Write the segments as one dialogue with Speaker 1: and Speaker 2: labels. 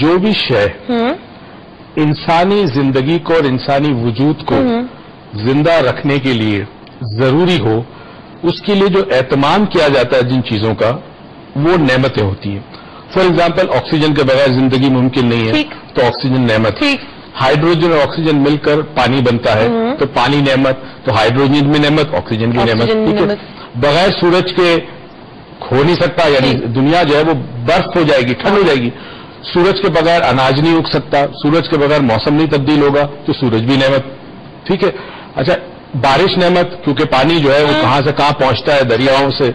Speaker 1: جو بھی شے انسانی زندگی کو اور انسانی وجود کو زندہ رکھنے کے لیے ضروری ہو، اس کے لیے جو اہتمام کیا جاتا ہے جن چیزوں کا، وہ نعمتیں ہوتی ہیں. فار ایگزامپل آکسیجن کے بغیر زندگی ممکن نہیں ہے، تو آکسیجن نعمت. ہائیڈروجن اور آکسیجن مل کر پانی بنتا ہے، تو پانی نعمت، تو ہائیڈروجن بھی نعمت، آکسیجن بھی نعمت. ٹھیک ہے، بغیر سورج کے ہو نہیں سکتا، یعنی دنیا جو ہے وہ برف ہو جائے گی، ٹھنڈ ہو جائے گی. سورج کے بغیر اناج نہیں اگ سکتا، سورج کے بغیر موسم نہیں تبدیل ہوگا، تو سورج بھی نعمت. ٹھیک ہے. اچھا، بارش نعمت، کیونکہ پانی جو ہے وہ کہاں سے کہاں پہنچتا ہے، دریاؤں سے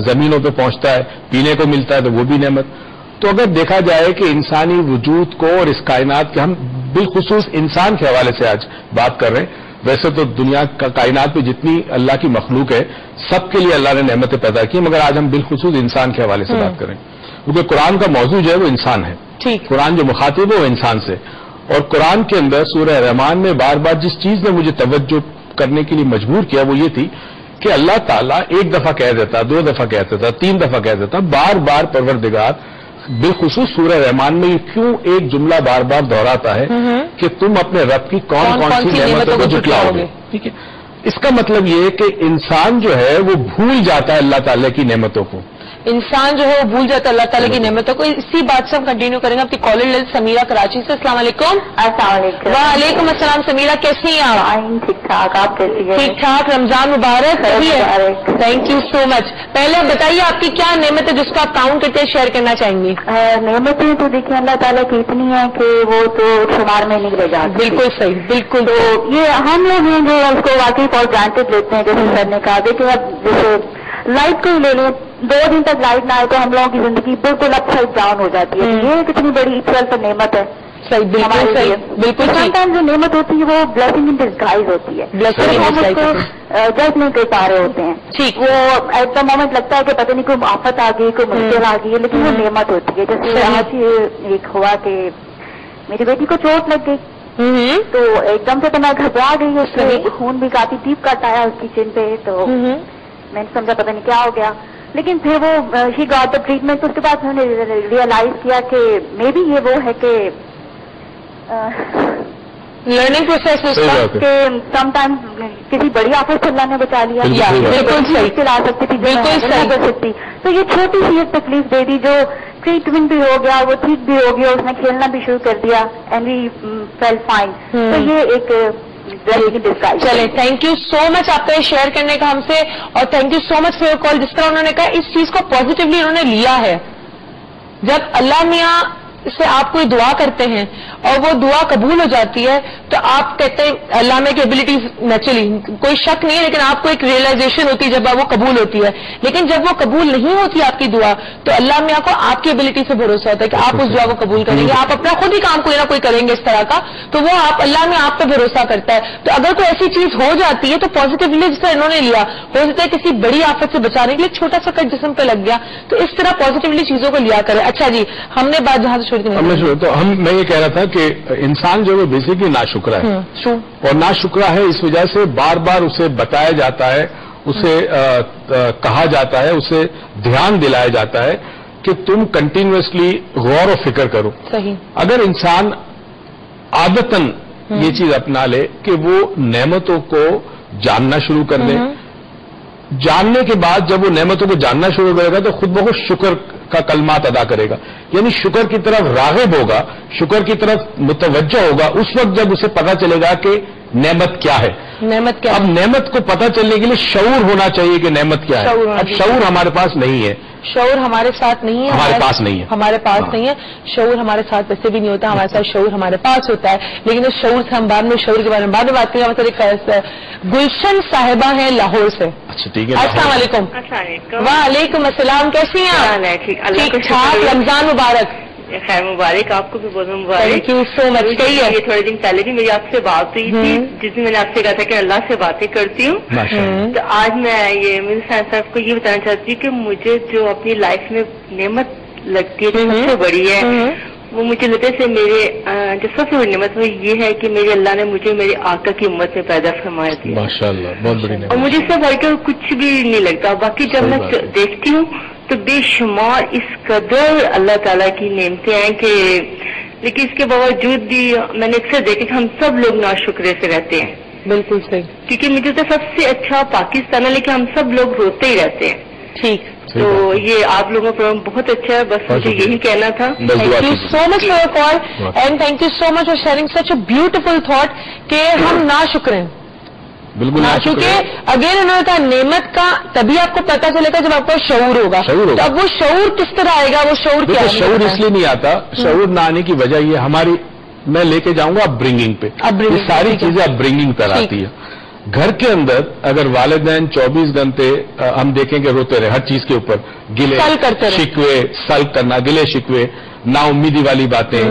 Speaker 1: زمینوں پہ پہنچتا ہے، پینے کو ملتا ہے، تو وہ بھی نعمت. تو اگر دیکھا جائے کہ انسانی وجود کو اور اس کائنات کے، ہم بالخصوص انسان کے حوالے سے آج بات کر رہے ہیں، ویسے تو دنیا کا کائنات میں جتنی اللہ کی مخلوق ہے سب کے لیے اللہ نے نعمتیں پیدا کی، مگر آج ہم بالخصوص انسان کے حوالے سے بات کریں، کیونکہ قرآن کا موضوع جو ہے وہ انسان ہے. قرآن جو مخاطب ہے وہ انسان سے. اور قرآن کے اندر سورہ رحمان میں بار بار جس چیز نے مجھے توجہ کرنے کے لیے مجبور کیا وہ یہ تھی کہ اللہ تعالیٰ ایک دفعہ کہہ دیتا، 2 دفعہ کہہ دیتا، 3 دفعہ کہہ دیتا، بار بار پروردگار بالخصوص سورہ رحمان میں کیوں ایک جملہ بار بار دہراتا ہے کہ تم اپنے رب کی کون کون سی نعمتوں کو جھٹلاؤ گے. ٹھیک ہے، اس کا مطلب یہ ہے کہ انسان جو ہے وہ بھول جاتا ہے اللہ تعالیٰ کی نعمتوں کو.
Speaker 2: انسان جو ہے وہ بھول جاتا ہے اللہ تعالیٰ کی نعمتوں کو. اسی بات سے ہم کنٹینیو کریں گے. آپ کی کالر لسٹ سمیرہ کراچی سے. السلام علیکم.
Speaker 3: السلام علیکم.
Speaker 2: وعلیکم السلام. سمیرہ کیسی ہیں آپ؟
Speaker 3: ٹھیک ٹھاک. آپ کیسی ہیں؟
Speaker 2: ٹھیک ٹھاک. رمضان مبارک. تھینک یو سو مچ. پہلے آپ بتائیے آپ کی کیا نعمت ہے جس کو آپ کاؤنٹ کرتے شیئر کرنا چاہیں گی؟
Speaker 3: نعمتیں تو دیکھیں اللہ تعالیٰ کی اتنی ہیں کہ وہ تو شمار میں نہیں لے جاتے.
Speaker 2: بالکل صحیح. بالکل.
Speaker 3: تو یہ ہم لوگ ہیں جو اس کو واقعی فار گرانٹیڈ لیتے ہیں. جیسے سر نے کہا دیکھیں اب جیسے لائٹ کو ہی لے لیں، 2 دن تک لائٹ نہ آئے تو ہم لوگوں کی زندگی بالکل اپ سائڈ ڈاؤن ہو جاتی ہے. یہ کتنی بڑی ایکسل پر نعمت ہے.
Speaker 2: بالکل صحیح. بالکل.
Speaker 3: سم ٹائم جو نعمت ہوتی ہے وہ بلیسنگ ان ڈسگائز ہوتی ہے. ہم اس کو جج نہیں کر پا رہے ہوتے ہیں.
Speaker 2: ٹھیک.
Speaker 3: وہ ایٹ دا مومنٹ لگتا ہے کہ پتہ نہیں کوئی آفت آ گئی، کوئی مشکل آ گئی ہے، لیکن وہ نعمت ہوتی ہے. جیسے آج ایک ہوا کہ میری بیٹی کو چوٹ لگ گئی، تو ایک دم سے تو میں گھبرا گئی. اس سے خون بھی کافی ڈیپ کٹ آیا اس کی چن پہ، تو میں نے سمجھا پتہ نہیں کیا ہو گیا. لیکن پھر وہ شی گاٹ دا ٹریٹمنٹ. اس کے بعد میں نے ریئلائز کیا کہ مے بی یہ وہ ہے کہ
Speaker 2: لرننگ پروسیس
Speaker 3: کہ سم ٹائم کسی بڑی آفت سے اللہ نے بچا لیا.
Speaker 2: بالکل صحیح.
Speaker 3: چلا سکتی تھی، بالکل نہیں کر سکتی. تو یہ چھوٹی سی ایک تکلیف دے دی جو ٹریٹمنٹ بھی ہو گیا، وہ ٹھیک بھی ہو گیا، اس نے کھیلنا بھی شروع کر دیا اینڈ وی فیل فائن. تو یہ ایک
Speaker 2: چلے. تھینک یو سو مچ آپ کا یہ شیئر کرنے کا ہم سے، اور thank you so much for your call. جس طرح انہوں نے کہا اس چیز کو پازیٹیولی انہوں نے لیا ہے. جب اللہ میاں سے آپ کوئی دعا کرتے ہیں اور وہ دعا قبول ہو جاتی ہے تو آپ کہتے ہیں اللہ میں کی ایبلٹیز نیچرلی کوئی شک نہیں ہے، لیکن آپ کو ایک ریئلائزیشن ہوتی ہے جب وہ قبول ہوتی ہے. لیکن جب وہ قبول نہیں ہوتی آپ کی دعا تو اللہ میاں کو آپ کی ایبلٹی سے بھروسہ ہوتا ہے کہ آپ اس دعا کو قبول کریں گے. آپ اپنا خود ہی کام کوئی نہ کوئی کریں گے اس طرح کا، تو وہ آپ اللہ میں آپ پہ بھروسہ کرتا ہے. تو اگر کوئی ایسی چیز ہو جاتی ہے تو پازیٹیولی جس طرح انہوں نے لیا، ہو سکتا ہے کسی بڑی آفت سے بچانے کے لیے چھوٹا سا کٹ جسم پہ لگ گیا، تو اس طرح پازیٹیولی چیزوں کو لیا کرے. اچھا جی، ہم نے بات جہاں سے چھوڑ دی
Speaker 1: میں یہ کہہ رہا تھا کہ انسان جو ہے بیسیکلی ناشکرا ہے، اور ناشکرا ہے اس وجہ سے بار بار اسے بتایا جاتا ہے، اسے کہا جاتا ہے، اسے دھیان دلایا جاتا ہے کہ تم کنٹینیوسلی غور و فکر کرو.
Speaker 2: صحیح.
Speaker 1: اگر انسان عادتاً یہ چیز اپنا لے کہ وہ نعمتوں کو جاننا شروع کر دے، جاننے کے بعد جب وہ نعمتوں کو جاننا شروع کرے گا تو خود بخود شکر کا کلمات ادا کرے گا، یعنی شکر کی طرف راغب ہوگا، شکر کی طرف متوجہ ہوگا اس وقت جب اسے پتا چلے گا کہ نعمت کیا ہے.
Speaker 2: نعمت کیا؟
Speaker 1: اب نعمت کو پتا چلنے کے لیے شعور ہونا چاہیے کہ نعمت کیا ہے. اب شعور ہمارے پاس نہیں ہے،
Speaker 2: شعور ہمارے ساتھ نہیں ہے،
Speaker 1: ہمارے پاس نہیں ہے،
Speaker 2: ہمارے پاس نہیں ہے. شعور ہمارے ساتھ ویسے بھی نہیں ہوتا، ہمارے ساتھ شعور ہمارے پاس ہوتا ہے. لیکن اس شعور سے ہم بعد میں شعور کے بارے میں بعد میں بات کریں. گلشن صاحبہ ہیں لاہور سے.
Speaker 1: اچھا ٹھیک ہے.
Speaker 2: السلام علیکم. وعلیکم السلام. کیسی ہیں؟ ٹھیک ٹھاک. رمضان مبارک.
Speaker 4: خیر مبارک. آپ کو بھی بہت مبارک.
Speaker 2: تھینک یو سو مچ.
Speaker 4: یہ تھوڑے دن پہلے بھی میری آپ سے بات ہوئی تھی، جس میں نے آپ سے کہا تھا کہ اللہ سے باتیں کرتی ہوں. تو آج میں یہ میرے صاحب کو یہ بتانا چاہتی ہوں کہ مجھے جو اپنی لائف میں نعمت لگتی ہے سب سے بڑی ہے، وہ مجھے لگتا ہے میرے جو سب سے بڑی نعمت وہ یہ ہے کہ میرے اللہ نے مجھے میرے آقا کی امت میں پیدا فرمایا دیا.
Speaker 1: ماشاء اللہ، بہت بڑی نعمت.
Speaker 4: اور مجھے اس سے بڑھ کر کچھ بھی نہیں لگتا. باقی جب میں دیکھتی ہوں تو بے شمار اس قدر اللہ تعالیٰ کی نعمتیں ہیں کہ لیکن اس کے باوجود بھی میں نے اکثر دیکھا کہ ہم سب لوگ ناشکرے سے رہتے ہیں.
Speaker 2: بالکل صحیح.
Speaker 4: کیونکہ مجھے تو سب سے اچھا پاکستان ہے لیکن ہم سب لوگ روتے ہی رہتے ہیں.
Speaker 2: ٹھیک.
Speaker 4: تو یہ آپ لوگوں کا پروگرام بہت اچھا ہے, بس مجھے یہی کہنا تھا.
Speaker 2: Thank you so much for your call and thank you so much for sharing such a beautiful thought کہ ہم ناشکر ہیں.
Speaker 1: بالکل.
Speaker 2: کیونکہ اگین انہوں نے کہا نعمت کا تبھی آپ کو پتا چلے گا جب آپ کو شعور ہوگا. تو اب وہ شعور کس طرح آئے گا, وہ شعور کیا ہے؟
Speaker 1: شعور اس لیے نہیں آتا, شعور نہ آنے کی وجہ یہ ہماری, میں لے کے جاؤں گا اپ برنگنگ پہ. یہ ساری چیزیں اپ برنگنگ پر آتی ہے. گھر کے اندر اگر والدین 24 گھنٹے ہم دیکھیں کہ روتے رہے ہر چیز کے اوپر, گلے شکوے, سلب کرنا, گلے شکوے, نا امیدی والی باتیں,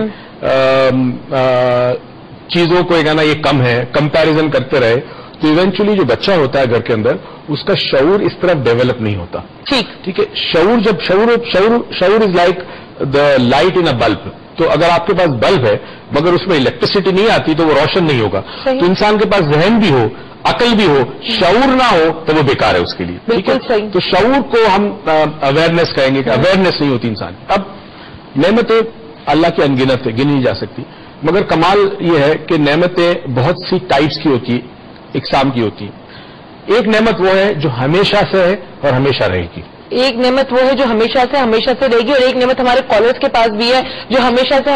Speaker 1: چیزوں کو کہنا یہ کم ہے, کمپیریزن کرتے رہے, تو ایونچولی جو بچہ ہوتا ہے گھر کے اندر اس کا شعور اس طرح ڈیولپ نہیں ہوتا. ٹھیک ہے. شعور جب شعور is like the light in a bulb. تو اگر آپ کے پاس بلب ہے مگر اس میں الیکٹریسٹی نہیں آتی تو وہ روشن نہیں ہوگا. تو انسان کے پاس ذہن بھی ہو, عقل بھی ہو, شعور نہ ہو تو وہ بیکار ہے اس کے لیے. ٹھیک ہے. تو شعور کو ہم اویئرنیس کہیں گے کہ اویئرنیس نہیں ہوتی انسان. اب نعمتیں اللہ کی انگنت ہے, گنی نہیں جا سکتی, مگر کمال یہ ہے کہ نعمتیں بہت سی ٹائپس کی ہوتی, اقسام کی ہوتی. ایک نعمت وہ ہے جو ہمیشہ سے ہے اور ہمیشہ رہے گی.
Speaker 2: ایک نعمت وہ ہے جو ہمیشہ سے رہے گی, اور ایک نعمت ہمارے کالرز کے پاس بھی ہے جو ہمیشہ سے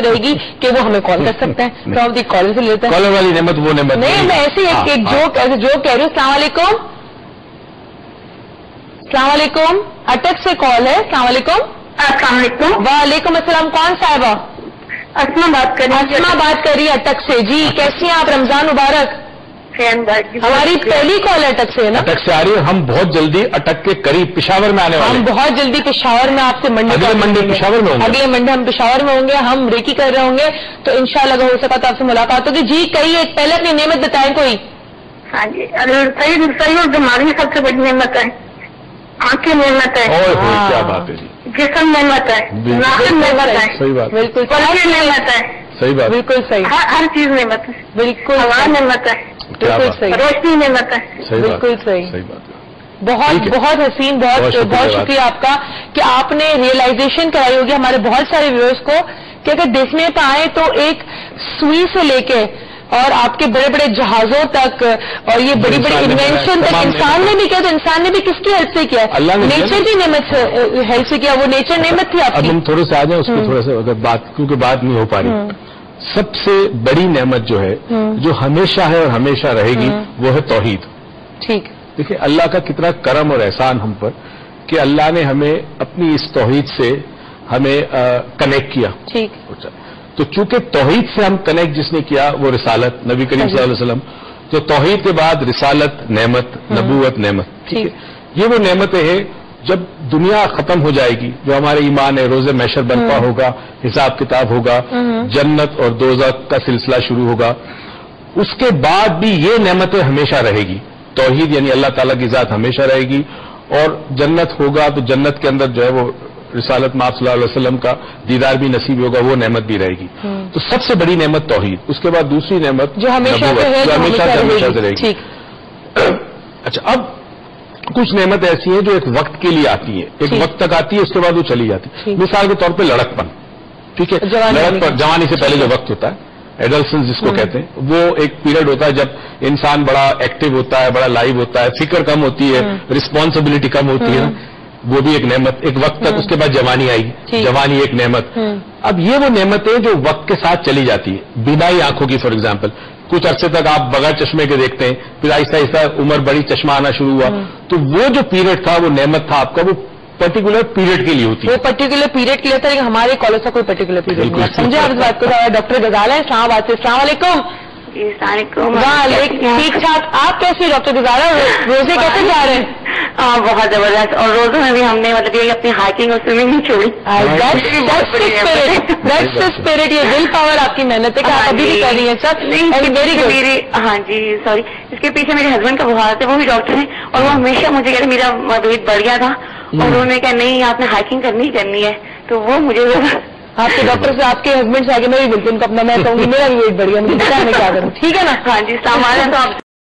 Speaker 2: رہے گی کہ وہ ہمیں کال کر سکتے ہیں. تو آپ کالر سے لیتے ہیں.
Speaker 1: کالر والی نعمت وہ نعمت
Speaker 2: نہیں, میں ایسے ایک جوک کہہ رہی ہوں. السلام علیکم. السلام علیکم. اٹک سے کال ہے. السلام علیکم.
Speaker 3: السلام علیکم.
Speaker 2: وعلیکم السلام. کون صاحبہ؟
Speaker 3: اسما بات کر
Speaker 2: رہی ہے اٹک سے. جی کیسی ہیں آپ؟ رمضان مبارک. ہماری پہلی کال اٹک سے ہے نا؟
Speaker 1: اٹک سے آ رہی ہے. ہم بہت جلدی اٹک کے قریب پشاور میں آنے والے ہیں.
Speaker 2: ہم بہت جلدی پشاور میں آپ سے
Speaker 1: اگلے منڈے پشاور میں ہوں گے.
Speaker 2: اگلے منڈے ہم پشاور میں ہوں گے. ہم ریکی کر رہے ہوں گے تو انشاءاللہ اگر ہو سکا تو آپ سے ملاقات ہوگی. جی کہیے, پہلے اپنی نعمت بتائیں کوئی.
Speaker 3: ہاں جی, صحیح اور دماغی سب سے بڑی نعمت ہے. آنکھیں نعمت ہے.
Speaker 1: کیا بات ہے جی.
Speaker 3: جسم نعمت ہے. نعمت ہے.
Speaker 1: صحیح بات.
Speaker 2: بالکل
Speaker 3: نعمت ہے.
Speaker 1: صحیح بات.
Speaker 2: بالکل صحیح.
Speaker 3: ہر چیز نعمت ہے.
Speaker 2: بالکل
Speaker 3: ہوا نعمت ہے.
Speaker 2: بالکل صحیح.
Speaker 3: روشنی نعمت ہے.
Speaker 2: بالکل صحیح.
Speaker 1: صحیح بات ہے.
Speaker 2: بہت حسین, بہت شکریہ آپ کا کہ آپ نے ریئلائزیشن کرائی ہوگی ہمارے بہت سارے ویورز کو کہ اگر دیکھنے پہ آئے تو ایک سوئی سے لے کے اور آپ کے بڑے بڑے جہازوں تک اور یہ بڑی بڑی انوینشن تک انسان نے بھی کیا, تو انسان نے بھی کس کی ہیلپ سے کیا؟ نیچر کی نعمت سے ہیلپ سے کیا. وہ نیچر نعمت تھی آپ کی.
Speaker 1: اب ہم تھوڑے سے آ جائیں اس کو تھوڑا سا, اگر بات کیونکہ بات نہیں ہو پا رہی. سب سے بڑی نعمت جو ہے جو ہمیشہ ہے اور ہمیشہ رہے گی وہ ہے توحید.
Speaker 2: ٹھیک.
Speaker 1: دیکھیں اللہ کا کتنا کرم اور احسان ہم پر کہ اللہ نے ہمیں اپنی اس توحید سے ہمیں کنیکٹ کیا.
Speaker 2: ٹھیک.
Speaker 1: تو چونکہ توحید سے ہم کنیکٹ جس نے کیا وہ رسالت, نبی کریم صلی اللہ علیہ وسلم. تو توحید کے بعد رسالت نعمت, نبوت نعمت. ٹھیک ہے. یہ وہ نعمتیں ہیں جب دنیا ختم ہو جائے گی, جو ہمارے ایمان ہے, روز محشر برپا ہوگا, حساب کتاب ہوگا, جنت اور دوزخ کا سلسلہ شروع ہوگا, اس کے بعد بھی یہ نعمتیں ہمیشہ رہے گی. توحید یعنی اللہ تعالیٰ کی ذات ہمیشہ رہے گی, اور جنت ہوگا تو جنت کے اندر جو ہے وہ رسالت مآب صلی اللہ علیہ وسلم کا دیدار بھی نصیب ہوگا, وہ نعمت بھی رہے گی. تو سب سے بڑی نعمت توحید. اس کے بعد دوسری نعمت
Speaker 2: جو ہمیشہ
Speaker 1: سے رہے گی. اچھا, اب کچھ نعمت ایسی ہیں جو ایک وقت کے لیے آتی ہیں, ایک وقت تک آتی ہے, اس کے بعد وہ چلی جاتی ہے. مثال کے طور پہ لڑکپن. ٹھیک ہے. لڑکپن جوانی سے پہلے جو وقت ہوتا ہے, ایڈلسنس جس کو کہتے ہیں, وہ ایک پیریڈ ہوتا ہے جب انسان بڑا ایکٹیو ہوتا ہے, بڑا لائیو ہوتا ہے, فکر کم ہوتی ہے, رسپانسبلٹی کم ہوتی ہے. وہ بھی ایک نعمت, ایک وقت تک. اس کے بعد جوانی آئی, جوانی ایک نعمت. اب یہ وہ نعمتیں جو وقت کے ساتھ چلی جاتی ہے. بینائی آنکھوں کی فار ایگزامپل, کچھ عرصے تک آپ بغیر چشمے کے دیکھتے ہیں, پھر آہستہ آہستہ عمر بڑی, چشمہ آنا شروع ہوا. تو وہ جو پیریڈ تھا, وہ نعمت تھا آپ کا, وہ پرٹیکولر پیریڈ کے لیے ہوتی ہے. وہ
Speaker 2: پرٹیکولر پیریڈ کے لیے ہوتا ہے, لیکن ہمارے کالج کا کوئی پرٹیکولر پیریڈ نہیں. سمجھے آپ اس بات کو. ڈاکٹر غزال ہے اسلام آباد سے. السلام علیکم. ٹھیک ٹھاک. آپ کیسے ڈاکٹر غزالہ, روزے کیسے جا رہے ہیں؟
Speaker 3: بہت زبردست. اور روزوں میں بھی ہم نے مطلب یہ اپنی ہائکنگ اور سوئمنگ نہیں چھوڑی.
Speaker 2: That's the spirit. یہ ول پاور آپ کی محنت ہے کہ آپ ابھی بھی کر رہی ہیں. سر
Speaker 3: ہاں جی سوری, اس کے پیچھے میرے ہسبینڈ کا بہت ہے, وہ بھی ڈاکٹر ہیں, اور وہ ہمیشہ مجھے کہہ رہے میرا ویٹ بڑھ گیا تھا, اور انہوں نے کہا نہیں آپ نے ہائکنگ کرنی ہی کرنی ہے. تو وہ مجھے
Speaker 2: آپ کے ڈاکٹر سے, آپ کے ہسبینڈ سے آگے میں بھی بالکل اپنا, میں کہوں گی میرا بھی ویٹ بڑھ گیا, مجھے پتا میں کیا کروں. ٹھیک ہے نا.
Speaker 3: ہاں جی, سامان ہے تو آپ